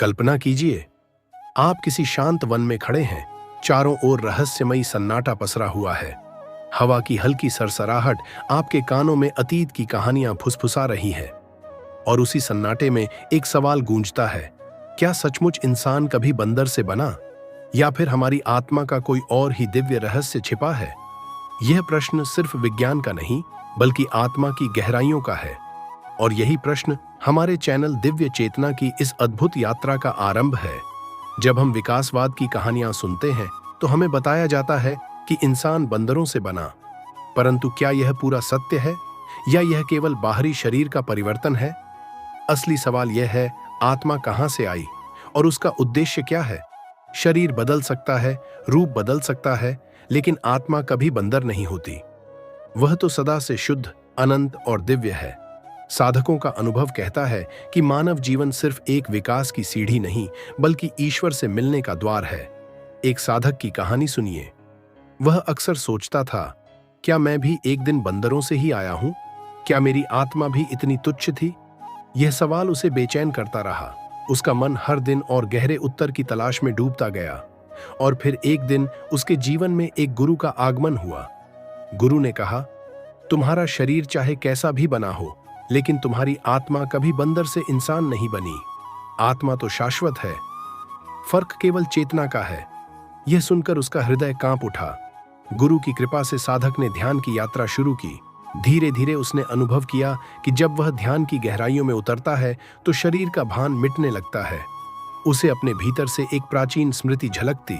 कल्पना कीजिए, आप किसी शांत वन में खड़े हैं। चारों ओर रहस्यमयी सन्नाटा पसरा हुआ है। हवा की हल्की सरसराहट आपके कानों में अतीत की कहानियां फुसफुसा रही है। और उसी सन्नाटे में एक सवाल गूंजता है, क्या सचमुच इंसान कभी बंदर से बना, या फिर हमारी आत्मा का कोई और ही दिव्य रहस्य छिपा है? यह प्रश्न सिर्फ विज्ञान का नहीं, बल्कि आत्मा की गहराइयों का है। और यही प्रश्न हमारे चैनल दिव्य चेतना की इस अद्भुत यात्रा का आरंभ है। जब हम विकासवाद की कहानियां सुनते हैं तो हमें बताया जाता है कि इंसान बंदरों से बना, परंतु क्या यह पूरा सत्य है, या यह केवल बाहरी शरीर का परिवर्तन है? असली सवाल यह है, आत्मा कहां से आई और उसका उद्देश्य क्या है? शरीर बदल सकता है, रूप बदल सकता है, लेकिन आत्मा कभी बंदर नहीं होती। वह तो सदा से शुद्ध, अनंत और दिव्य है। साधकों का अनुभव कहता है कि मानव जीवन सिर्फ एक विकास की सीढ़ी नहीं, बल्कि ईश्वर से मिलने का द्वार है। एक साधक की कहानी सुनिए। वह अक्सर सोचता था, क्या मैं भी एक दिन बंदरों से ही आया हूं? क्या मेरी आत्मा भी इतनी तुच्छ थी? यह सवाल उसे बेचैन करता रहा। उसका मन हर दिन और गहरे उत्तर की तलाश में डूबता गया। और फिर एक दिन उसके जीवन में एक गुरु का आगमन हुआ। गुरु ने कहा, तुम्हारा शरीर चाहे कैसा भी बना हो, लेकिन तुम्हारी आत्मा कभी बंदर से इंसान नहीं बनी। आत्मा तो शाश्वत है, फर्क केवल चेतना का है। यह सुनकर उसका हृदय कांप उठा। गुरु की कृपा से साधक ने ध्यान की यात्रा शुरू की। धीरे धीरे उसने अनुभव किया कि जब वह ध्यान की गहराइयों में उतरता है तो शरीर का भान मिटने लगता है। उसे अपने भीतर से एक प्राचीन स्मृति झलकती।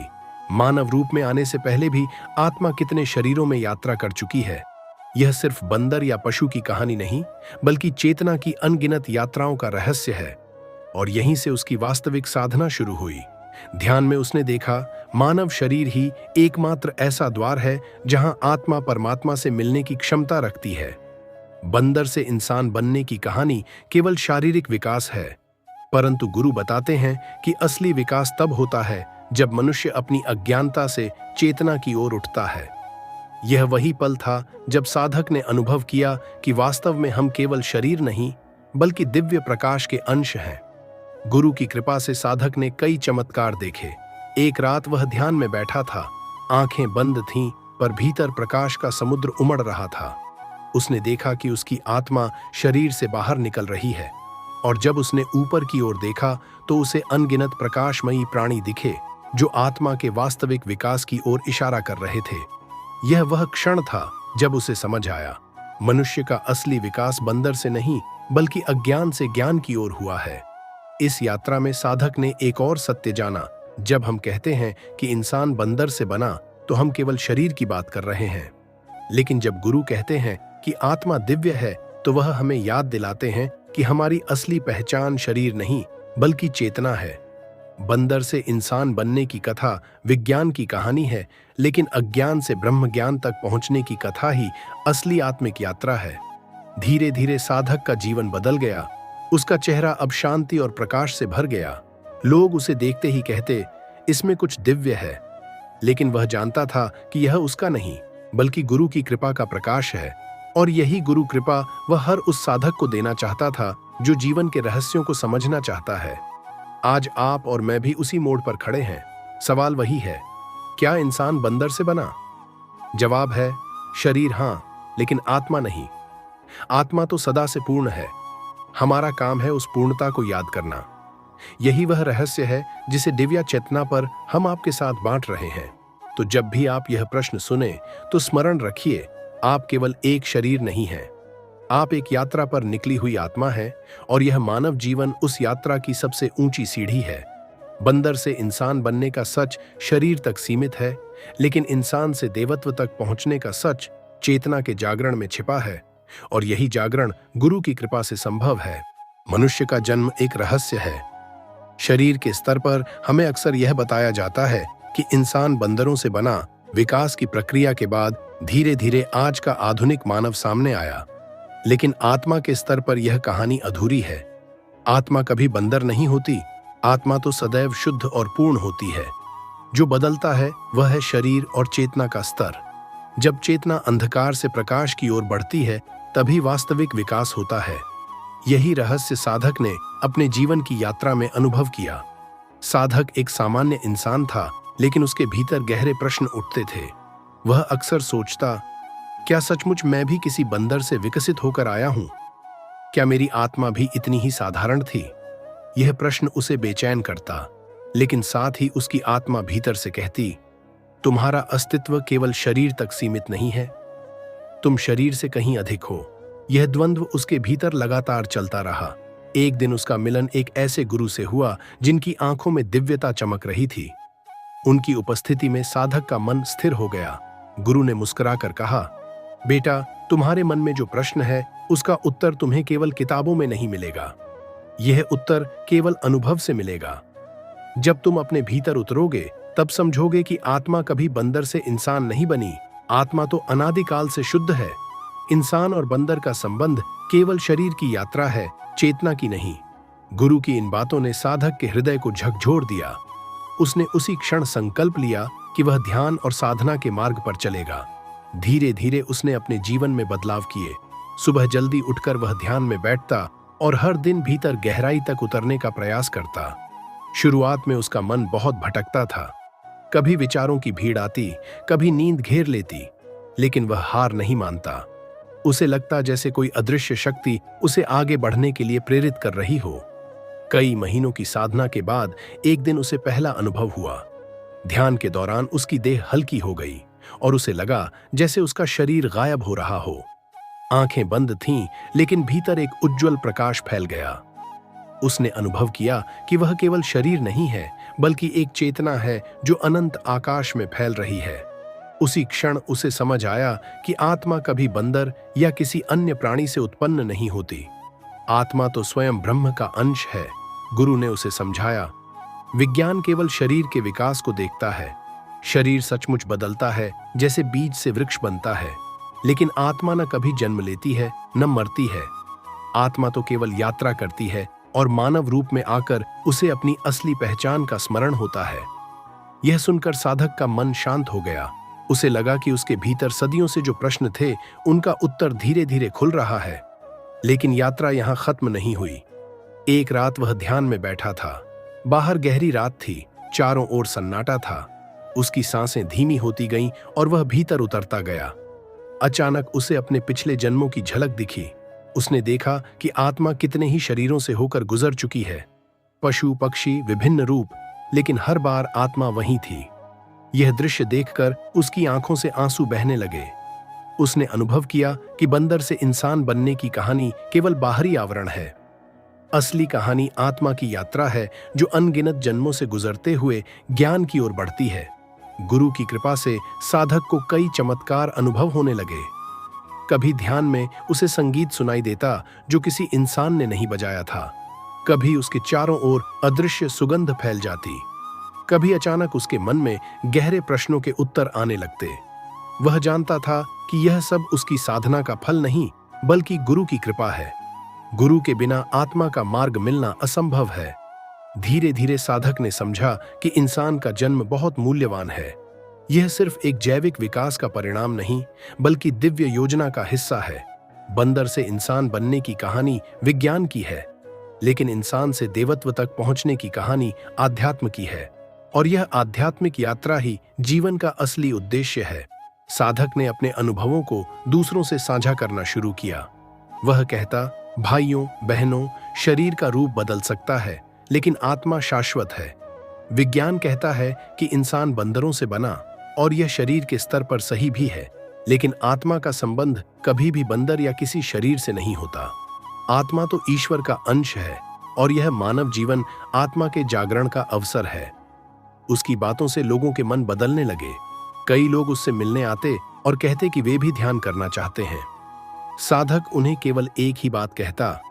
मानव रूप में आने से पहले भी आत्मा कितने शरीरों में यात्रा कर चुकी है। यह सिर्फ बंदर या पशु की कहानी नहीं, बल्कि चेतना की अनगिनत यात्राओं का रहस्य है। और यहीं से उसकी वास्तविक साधना शुरू हुई। ध्यान में उसने देखा, मानव शरीर ही एकमात्र ऐसा द्वार है जहां आत्मा परमात्मा से मिलने की क्षमता रखती है। बंदर से इंसान बनने की कहानी केवल शारीरिक विकास है, परंतु गुरु बताते हैं कि असली विकास तब होता है जब मनुष्य अपनी अज्ञानता से चेतना की ओर उठता है। यह वही पल था जब साधक ने अनुभव किया कि वास्तव में हम केवल शरीर नहीं, बल्कि दिव्य प्रकाश के अंश हैं। गुरु की कृपा से साधक ने कई चमत्कार देखे। एक रात वह ध्यान में बैठा था। आंखें बंद थीं, पर भीतर प्रकाश का समुद्र उमड़ रहा था। उसने देखा कि उसकी आत्मा शरीर से बाहर निकल रही है। और जब उसने ऊपर की ओर देखा तो उसे अनगिनत प्रकाशमयी प्राणी दिखे, जो आत्मा के वास्तविक विकास की ओर इशारा कर रहे थे। यह वह क्षण था जब उसे समझ आया, मनुष्य का असली विकास बंदर से नहीं, बल्कि अज्ञान से ज्ञान की ओर हुआ है। इस यात्रा में साधक ने एक और सत्य जाना। जब हम कहते हैं कि इंसान बंदर से बना, तो हम केवल शरीर की बात कर रहे हैं। लेकिन जब गुरु कहते हैं कि आत्मा दिव्य है, तो वह हमें याद दिलाते हैं कि हमारी असली पहचान शरीर नहीं, बल्कि चेतना है। बंदर से इंसान बनने की कथा विज्ञान की कहानी है, लेकिन अज्ञान से ब्रह्म ज्ञान तक पहुंचने की कथा ही असली आत्मिक यात्रा है। धीरे धीरे साधक का जीवन बदल गया। उसका चेहरा अब शांति और प्रकाश से भर गया। लोग उसे देखते ही कहते, इसमें कुछ दिव्य है। लेकिन वह जानता था कि यह उसका नहीं, बल्कि गुरु की कृपा का प्रकाश है। और यही गुरु कृपा वह हर उस साधक को देना चाहता था जो जीवन के रहस्यों को समझना चाहता है। आज आप और मैं भी उसी मोड़ पर खड़े हैं। सवाल वही है, क्या इंसान बंदर से बना? जवाब है, शरीर हाँ, लेकिन आत्मा नहीं। आत्मा तो सदा से पूर्ण है। हमारा काम है उस पूर्णता को याद करना। यही वह रहस्य है जिसे दिव्य चेतना पर हम आपके साथ बांट रहे हैं। तो जब भी आप यह प्रश्न सुने, तो स्मरण रखिए, आप केवल एक शरीर नहीं हैं। आप एक यात्रा पर निकली हुई आत्मा है, और यह मानव जीवन उस यात्रा की सबसे ऊंची सीढ़ी है। बंदर से इंसान बनने का सच शरीर तक सीमित है, लेकिन इंसान से देवत्व तक पहुंचने का सच चेतना के जागरण में छिपा है। और यही जागरण गुरु की कृपा से संभव है। मनुष्य का जन्म एक रहस्य है। शरीर के स्तर पर हमें अक्सर यह बताया जाता है कि इंसान बंदरों से बना। विकास की प्रक्रिया के बाद धीरे धीरे आज का आधुनिक मानव सामने आया। लेकिन आत्मा के स्तर पर यह कहानी अधूरी है। आत्मा कभी बंदर नहीं होती। आत्मा तो सदैव शुद्ध और पूर्ण होती है। जो बदलता है वह है शरीर और चेतना का स्तर। जब चेतना अंधकार से प्रकाश की ओर बढ़ती है, तभी वास्तविक विकास होता है। यही रहस्य साधक ने अपने जीवन की यात्रा में अनुभव किया। साधक एक सामान्य इंसान था, लेकिन उसके भीतर गहरे प्रश्न उठते थे। वह अक्सर सोचता, क्या सचमुच मैं भी किसी बंदर से विकसित होकर आया हूं? क्या मेरी आत्मा भी इतनी ही साधारण थी? यह प्रश्न उसे बेचैन करता, लेकिन साथ ही उसकी आत्मा भीतर से कहती, तुम्हारा अस्तित्व केवल शरीर तक सीमित नहीं है, तुम शरीर से कहीं अधिक हो। यह द्वंद्व उसके भीतर लगातार चलता रहा। एक दिन उसका मिलन एक ऐसे गुरु से हुआ जिनकी आंखों में दिव्यता चमक रही थी। उनकी उपस्थिति में साधक का मन स्थिर हो गया। गुरु ने मुस्कुराकर कहा, बेटा, तुम्हारे मन में जो प्रश्न है उसका उत्तर तुम्हें केवल किताबों में नहीं मिलेगा। यह उत्तर केवल अनुभव से मिलेगा। जब तुम अपने भीतर उतरोगे तब समझोगे कि आत्मा कभी बंदर से इंसान नहीं बनी। आत्मा तो अनादिकाल से शुद्ध है। इंसान और बंदर का संबंध केवल शरीर की यात्रा है, चेतना की नहीं। गुरु की इन बातों ने साधक के हृदय को झकझोर दिया। उसने उसी क्षण संकल्प लिया कि वह ध्यान और साधना के मार्ग पर चलेगा। धीरे धीरे उसने अपने जीवन में बदलाव किए। सुबह जल्दी उठकर वह ध्यान में बैठता और हर दिन भीतर गहराई तक उतरने का प्रयास करता। शुरुआत में उसका मन बहुत भटकता था। कभी विचारों की भीड़ आती, कभी नींद घेर लेती, लेकिन वह हार नहीं मानता। उसे लगता जैसे कोई अदृश्य शक्ति उसे आगे बढ़ने के लिए प्रेरित कर रही हो। कई महीनों की साधना के बाद एक दिन उसे पहला अनुभव हुआ। ध्यान के दौरान उसकी देह हल्की हो गई और उसे लगा जैसे उसका शरीर गायब हो रहा हो। आंखें बंद थीं, लेकिन भीतर एक उज्जवल प्रकाश फैल गया। उसने अनुभव किया कि वह केवल शरीर नहीं है, बल्कि एक चेतना है जो अनंत आकाश में फैल रही है। उसी क्षण उसे समझ आया कि आत्मा कभी बंदर या किसी अन्य प्राणी से उत्पन्न नहीं होती। आत्मा तो स्वयं ब्रह्म का अंश है। गुरु ने उसे समझाया, विज्ञान केवल शरीर के विकास को देखता है। शरीर सचमुच बदलता है, जैसे बीज से वृक्ष बनता है, लेकिन आत्मा न कभी जन्म लेती है, न मरती है। आत्मा तो केवल यात्रा करती है और मानव रूप में आकर उसे अपनी असली पहचान का स्मरण होता है। यह सुनकर साधक का मन शांत हो गया। उसे लगा कि उसके भीतर सदियों से जो प्रश्न थे, उनका उत्तर धीरे धीरे खुल रहा है। लेकिन यात्रा यहां खत्म नहीं हुई। एक रात वह ध्यान में बैठा था। बाहर गहरी रात थी, चारों ओर सन्नाटा था। उसकी सांसें धीमी होती गईं और वह भीतर उतरता गया। अचानक उसे अपने पिछले जन्मों की झलक दिखी। उसने देखा कि आत्मा कितने ही शरीरों से होकर गुजर चुकी है। पशु पक्षी, विभिन्न रूप, लेकिन हर बार आत्मा वहीं थी। यह दृश्य देखकर उसकी आंखों से आंसू बहने लगे। उसने अनुभव किया कि बंदर से इंसान बनने की कहानी केवल बाहरी आवरण है। असली कहानी आत्मा की यात्रा है, जो अनगिनत जन्मों से गुजरते हुए ज्ञान की ओर बढ़ती है। गुरु की कृपा से साधक को कई चमत्कार अनुभव होने लगे। कभी ध्यान में उसे संगीत सुनाई देता जो किसी इंसान ने नहीं बजाया था। कभी उसके चारों ओर अदृश्य सुगंध फैल जाती। कभी अचानक उसके मन में गहरे प्रश्नों के उत्तर आने लगते। वह जानता था कि यह सब उसकी साधना का फल नहीं, बल्कि गुरु की कृपा है। गुरु के बिना आत्मा का मार्ग मिलना असंभव है। धीरे धीरे साधक ने समझा कि इंसान का जन्म बहुत मूल्यवान है। यह सिर्फ एक जैविक विकास का परिणाम नहीं, बल्कि दिव्य योजना का हिस्सा है। बंदर से इंसान बनने की कहानी विज्ञान की है, लेकिन इंसान से देवत्व तक पहुंचने की कहानी आध्यात्म की है। और यह आध्यात्मिक यात्रा ही जीवन का असली उद्देश्य है। साधक ने अपने अनुभवों को दूसरों से साझा करना शुरू किया। वह कहता, भाइयों बहनों, शरीर का रूप बदल सकता है, लेकिन आत्मा शाश्वत है। विज्ञान कहता है कि इंसान बंदरों से बना, और यह शरीर के स्तर पर सही भी है, लेकिन आत्मा का संबंध कभी भी बंदर या किसी शरीर से नहीं होता। आत्मा तो ईश्वर का अंश है, और यह मानव जीवन आत्मा के जागरण का अवसर है। उसकी बातों से लोगों के मन बदलने लगे। कई लोग उससे मिलने आते और कहते कि वे भी ध्यान करना चाहते हैं। साधक उन्हें केवल एक ही बात कहता,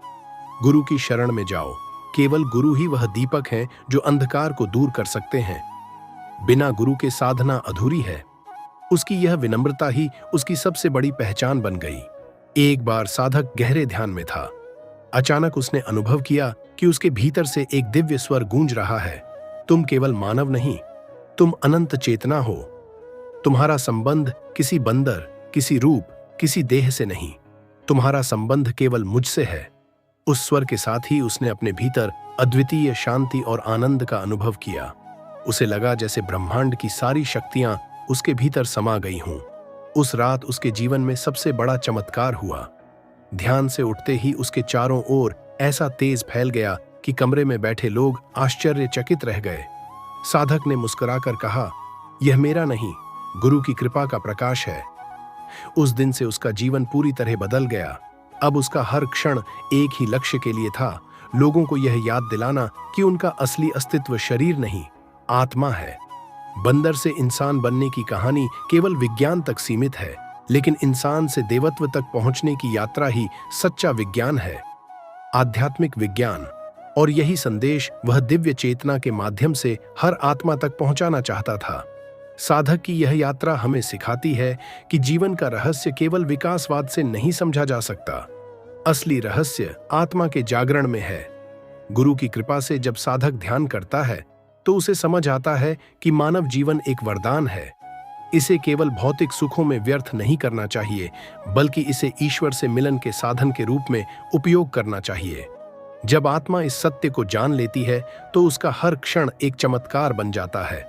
गुरु की शरण में जाओ। केवल गुरु ही वह दीपक हैं जो अंधकार को दूर कर सकते हैं। बिना गुरु के साधना अधूरी है। उसकी यह विनम्रता ही उसकी सबसे बड़ी पहचान बन गई। एक बार साधक गहरे ध्यान में था। अचानक उसने अनुभव किया कि उसके भीतर से एक दिव्य स्वर गूंज रहा है, तुम केवल मानव नहीं, तुम अनंत चेतना हो। तुम्हारा संबंध किसी बंदर, किसी रूप, किसी देह से नहीं, तुम्हारा संबंध केवल मुझसे है। उस स्वर के साथ ही उसने अपने भीतर अद्वितीय शांति और आनंद का अनुभव किया। उसे लगा जैसे ब्रह्मांड की सारी शक्तियां उसके भीतर समा गई हों। उस रात उसके जीवन में सबसे बड़ा चमत्कार हुआ। ध्यान से उठते ही उसके चारों ओर ऐसा तेज फैल गया कि कमरे में बैठे लोग आश्चर्यचकित रह गए। साधक ने मुस्कुराकर कहा, यह मेरा नहीं, गुरु की कृपा का प्रकाश है। उस दिन से उसका जीवन पूरी तरह बदल गया। अब उसका हर क्षण एक ही लक्ष्य के लिए था, लोगों को यह याद दिलाना कि उनका असली अस्तित्व शरीर नहीं, आत्मा है। बंदर से इंसान बनने की कहानी केवल विज्ञान तक सीमित है, लेकिन इंसान से देवत्व तक पहुंचने की यात्रा ही सच्चा विज्ञान है, आध्यात्मिक विज्ञान। और यही संदेश वह दिव्य चेतना के माध्यम से हर आत्मा तक पहुंचाना चाहता था। साधक की यह यात्रा हमें सिखाती है कि जीवन का रहस्य केवल विकासवाद से नहीं समझा जा सकता। असली रहस्य आत्मा के जागरण में है। गुरु की कृपा से जब साधक ध्यान करता है तो उसे समझ आता है कि मानव जीवन एक वरदान है। इसे केवल भौतिक सुखों में व्यर्थ नहीं करना चाहिए, बल्कि इसे ईश्वर से मिलन के साधन के रूप में उपयोग करना चाहिए। जब आत्मा इस सत्य को जान लेती है तो उसका हर क्षण एक चमत्कार बन जाता है।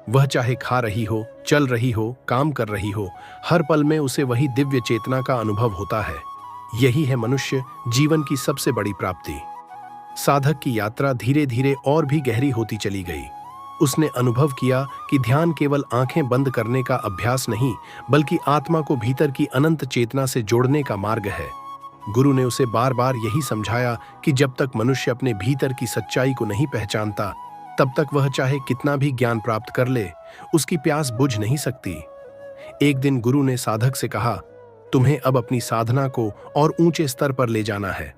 वह चाहे खा रही हो, चल रही हो, काम कर रही हो, हर पल में उसे वही दिव्य चेतना का अनुभव होता है। यही है मनुष्य जीवन की सबसे बड़ी प्राप्ति। साधक की यात्रा धीरे धीरे और भी गहरी होती चली गई। उसने अनुभव किया कि ध्यान केवल आंखें बंद करने का अभ्यास नहीं, बल्कि आत्मा को भीतर की अनंत चेतना से जोड़ने का मार्ग है। गुरु ने उसे बार बार यही समझाया कि जब तक मनुष्य अपने भीतर की सच्चाई को नहीं पहचानता, तब तक वह चाहे कितना भी ज्ञान प्राप्त कर ले, उसकी प्यास बुझ नहीं सकती। एक दिन गुरु ने साधक से कहा, तुम्हें अब अपनी साधना को और ऊंचे स्तर पर ले जाना है।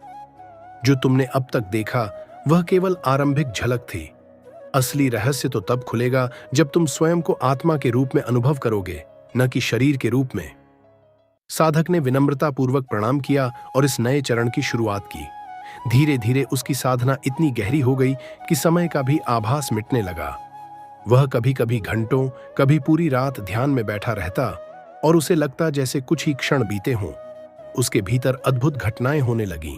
जो तुमने अब तक देखा वह केवल आरंभिक झलक थी। असली रहस्य तो तब खुलेगा जब तुम स्वयं को आत्मा के रूप में अनुभव करोगे, न कि शरीर के रूप में। साधक ने विनम्रतापूर्वक प्रणाम किया और इस नए चरण की शुरुआत की। धीरे धीरे उसकी साधना इतनी गहरी हो गई कि समय का भी आभास मिटने लगा। वह कभी कभी घंटों, कभी पूरी रात ध्यान में बैठा रहता और उसे लगता जैसे कुछ ही क्षण बीते हों। उसके भीतर अद्भुत घटनाएं होने लगीं।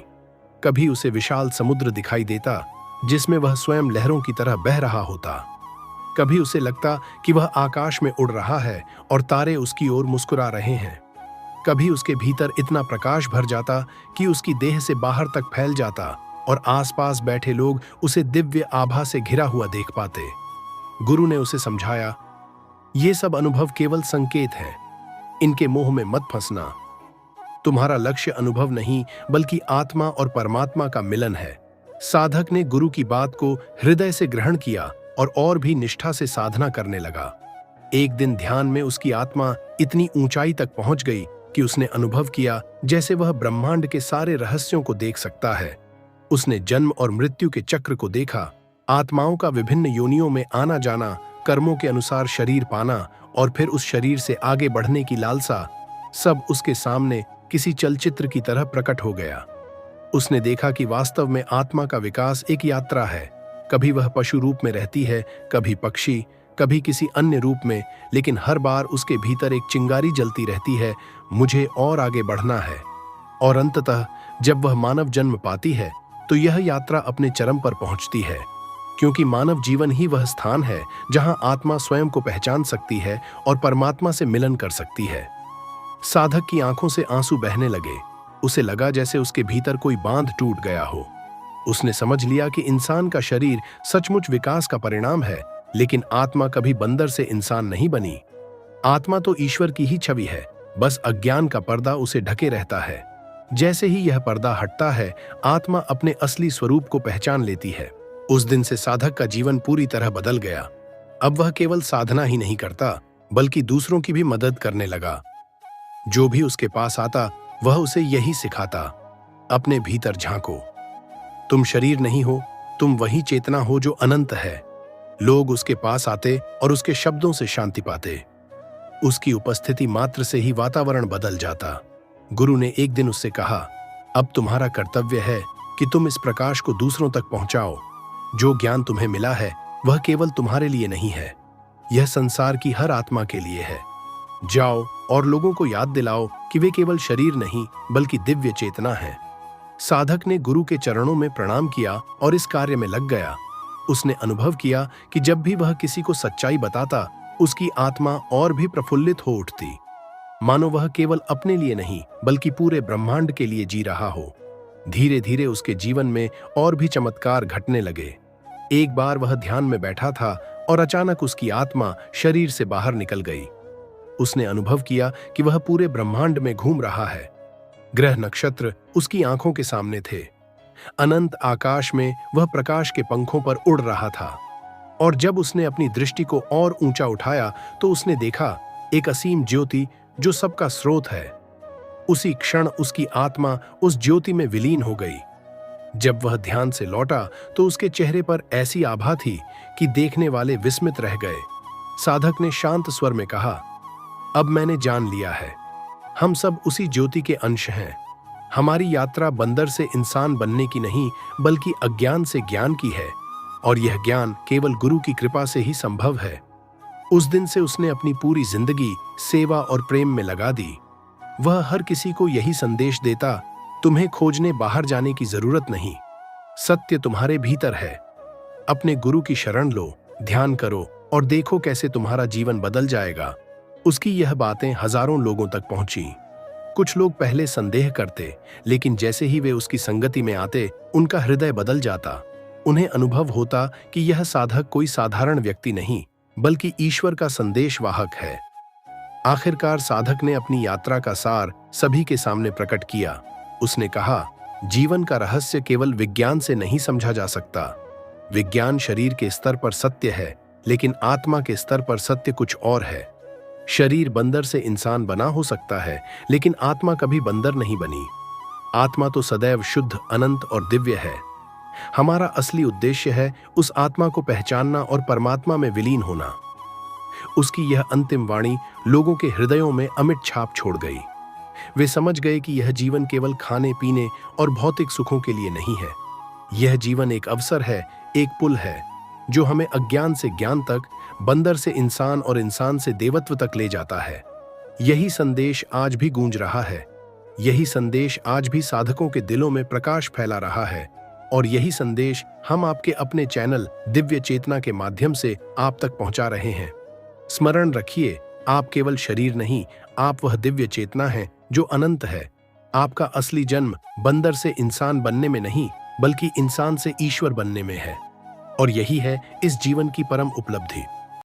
कभी उसे विशाल समुद्र दिखाई देता जिसमें वह स्वयं लहरों की तरह बह रहा होता। कभी उसे लगता कि वह आकाश में उड़ रहा है और तारे उसकी ओर मुस्कुरा रहे हैं। कभी उसके भीतर इतना प्रकाश भर जाता कि उसकी देह से बाहर तक फैल जाता और आसपास बैठे लोग उसे दिव्य आभा से घिरा हुआ देख पाते। गुरु ने उसे समझाया, ये सब अनुभव केवल संकेत हैं, इनके मोह में मत फंसना। तुम्हारा लक्ष्य अनुभव नहीं, बल्कि आत्मा और परमात्मा का मिलन है। साधक ने गुरु की बात को हृदय से ग्रहण किया और भी निष्ठा से साधना करने लगा। एक दिन ध्यान में उसकी आत्मा इतनी ऊंचाई तक पहुंच गई कि उसने अनुभव किया जैसे वह ब्रह्मांड के सारे रहस्यों को देख सकता है। उसने जन्म और मृत्यु के चक्र को देखा, आत्माओं का विभिन्न योनियों में आना जाना, कर्मों के अनुसार शरीर पाना और फिर उस शरीर से आगे बढ़ने की लालसा, सब उसके सामने किसी चलचित्र की तरह प्रकट हो गया। उसने देखा कि वास्तव में आत्मा का विकास एक यात्रा है। कभी वह पशु रूप में रहती है, कभी पक्षी, कभी किसी अन्य रूप में, लेकिन हर बार उसके भीतर एक चिंगारी जलती रहती है, मुझे और आगे बढ़ना है। और अंततः जब वह मानव जन्म पाती है तो यह यात्रा अपने चरम पर पहुंचती है, क्योंकि मानव जीवन ही वह स्थान है जहां आत्मा स्वयं को पहचान सकती है और परमात्मा से मिलन कर सकती है। साधक की आंखों से आंसू बहने लगे। उसे लगा जैसे उसके भीतर कोई बांध टूट गया हो। उसने समझ लिया कि इंसान का शरीर सचमुच विकास का परिणाम है, लेकिन आत्मा कभी बंदर से इंसान नहीं बनी। आत्मा तो ईश्वर की ही छवि है, बस अज्ञान का पर्दा उसे ढके रहता है। जैसे ही यह पर्दा हटता है, आत्मा अपने असली स्वरूप को पहचान लेती है। उस दिन से साधक का जीवन पूरी तरह बदल गया। अब वह केवल साधना ही नहीं करता, बल्कि दूसरों की भी मदद करने लगा। जो भी उसके पास आता वह उसे यही सिखाता, अपने भीतर झांको। तुम शरीर नहीं हो, तुम वही चेतना हो जो अनंत है। लोग उसके पास आते और उसके शब्दों से शांति पाते। उसकी उपस्थिति मात्र से ही वातावरण बदल जाता। गुरु ने एक दिन उससे कहा, अब तुम्हारा कर्तव्य है कि तुम इस प्रकाश को दूसरों तक पहुंचाओ। जो ज्ञान तुम्हें मिला है वह केवल तुम्हारे लिए नहीं है, यह संसार की हर आत्मा के लिए है। जाओ और लोगों को याद दिलाओ कि वे केवल शरीर नहीं, बल्कि दिव्य चेतना है। साधक ने गुरु के चरणों में प्रणाम किया और इस कार्य में लग गया। उसने अनुभव किया कि जब भी वह किसी को सच्चाई बताता, उसकी आत्मा और भी प्रफुल्लित हो उठती, मानो वह केवल अपने लिए नहीं बल्कि पूरे ब्रह्मांड के लिए जी रहा हो। धीरे धीरे उसके जीवन में और भी चमत्कार घटने लगे। एक बार वह ध्यान में बैठा था और अचानक उसकी आत्मा शरीर से बाहर निकल गई। उसने अनुभव किया कि वह पूरे ब्रह्मांड में घूम रहा है। ग्रह नक्षत्र उसकी आंखों के सामने थे। अनंत आकाश में वह प्रकाश के पंखों पर उड़ रहा था। और जब उसने अपनी दृष्टि को और ऊंचा उठाया तो उसने देखा एक असीम ज्योति जो सबका स्रोत है। उसी क्षण उसकी आत्मा उस ज्योति में विलीन हो गई। जब वह ध्यान से लौटा तो उसके चेहरे पर ऐसी आभा थी कि देखने वाले विस्मित रह गए। साधक ने शांत स्वर में कहा, अब मैंने जान लिया है, हम सब उसी ज्योति के अंश हैं। हमारी यात्रा बंदर से इंसान बनने की नहीं बल्कि अज्ञान से ज्ञान की है, और यह ज्ञान केवल गुरु की कृपा से ही संभव है। उस दिन से उसने अपनी पूरी जिंदगी सेवा और प्रेम में लगा दी। वह हर किसी को यही संदेश देता, तुम्हें खोजने बाहर जाने की जरूरत नहीं, सत्य तुम्हारे भीतर है। अपने गुरु की शरण लो, ध्यान करो और देखो कैसे तुम्हारा जीवन बदल जाएगा। उसकी यह बातें हजारों लोगों तक पहुंची। कुछ लोग पहले संदेह करते, लेकिन जैसे ही वे उसकी संगति में आते, उनका हृदय बदल जाता। उन्हें अनुभव होता कि यह साधक कोई साधारण व्यक्ति नहीं बल्कि ईश्वर का संदेशवाहक है। आखिरकार साधक ने अपनी यात्रा का सार सभी के सामने प्रकट किया। उसने कहा, जीवन का रहस्य केवल विज्ञान से नहीं समझा जा सकता। विज्ञान शरीर के स्तर पर सत्य है, लेकिन आत्मा के स्तर पर सत्य कुछ और है। शरीर बंदर से इंसान बना हो सकता है, लेकिन आत्मा कभी बंदर नहीं बनी। आत्मा तो सदैव शुद्ध, अनंत और दिव्य है। हमारा असली उद्देश्य है उस आत्मा को पहचानना और परमात्मा में विलीन होना। उसकी यह अंतिम वाणी लोगों के हृदयों में अमिट छाप छोड़ गई। वे समझ गए कि यह जीवन केवल खाने पीने और भौतिक सुखों के लिए नहीं है। यह जीवन एक अवसर है, एक पुल है जो हमें अज्ञान से ज्ञान तक, बंदर से इंसान और इंसान से देवत्व तक ले जाता है। यही संदेश आज भी गूंज रहा है। यही संदेश आज भी साधकों के दिलों में प्रकाश फैला रहा है, और यही संदेश हम आपके अपने चैनल दिव्य चेतना के माध्यम से आप तक पहुंचा रहे हैं। स्मरण रखिए, आप केवल शरीर नहीं, आप वह दिव्य चेतना है जो अनंत है। आपका असली जन्म बंदर से इंसान बनने में नहीं बल्कि इंसान से ईश्वर बनने में है, और यही है इस जीवन की परम उपलब्धि।